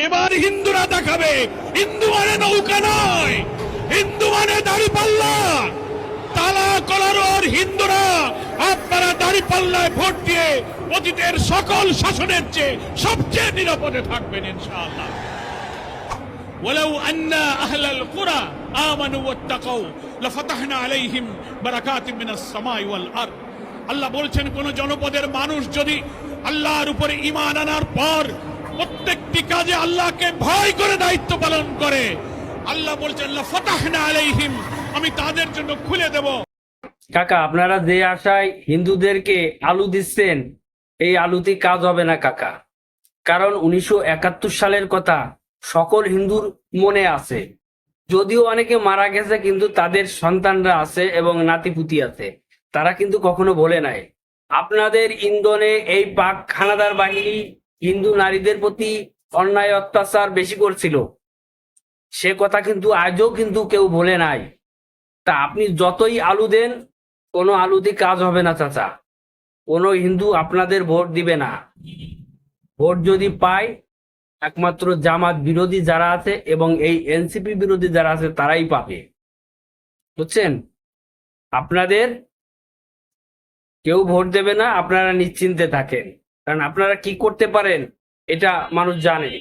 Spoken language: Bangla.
এবার হিন্দুরা দেখাবে হিন্দু মানে নৌকা নয়, হিন্দু মানে দাড়িপাল্লা। তালা কলার হিন্দুরা, আপনারা দাড়িপাল্লায় ভোট দিয়ে অতীতের সকল শাসনের চেয়ে সবচেয়ে নিরাপদে থাকবেন ইনশাআল্লাহ। ওয়ালাউ আন্না আহলাল কুরা আমানু ওয়াত্তাকাউ লাফাতাহনা আলাইহিম বারাকাতিম মিনাস সামাই ওয়াল আরদ। আল্লাহ বলছেন, কোন জনপদের মানুষ যদি আল্লাহর উপরে ঈমান আনার পর প্রত্যেকটি কাজে আল্লাহকে ভয় করে দায়িত্ব পালন করে, আল্লাহ বলছেন লাফাতাহনা আলাইহিম, আমি তাদের জন্য খুলে দেব। কাকা, আপনারা যে আশায় হিন্দুদেরকে আলু দিচ্ছেন, এই আলুতে কাজ হবে না কাকা। কারণ 1971 সালের কথা সকল হিন্দুর মনে আছে। যদিও অনেকে মারা গেছে, কিন্তু তাদের সন্তানরা আছে এবং নাতিপুতি আছে, তারা কিন্তু কখনো বলে নাই। আপনাদের ইন্ধনে এই পাক হানাদার বাহিনী হিন্দু নারীদের প্রতি অন্যায় অত্যাচার বেশি করছিল, সে কথা কিন্তু আজও কিন্তু কেউ বলে নাই। তা আপনি যতই আলু দেন, কোনো আলুতে কাজ হবে না চাচা। কোনো হিন্দু আপনাদের ভোট দিবে না। ভোট যদি পায়, একমাত্র জামাত বিরোধী যারা আছে এবং এই এনসিপি বিরোধী যারা আছে তারাই পাবে, বুঝছেন? আপনাদের কেউ ভোট দেবে না, আপনারা নিশ্চিন্তে থাকেন। কারণ আপনারা কি করতে পারেন এটা মানুষ জানে।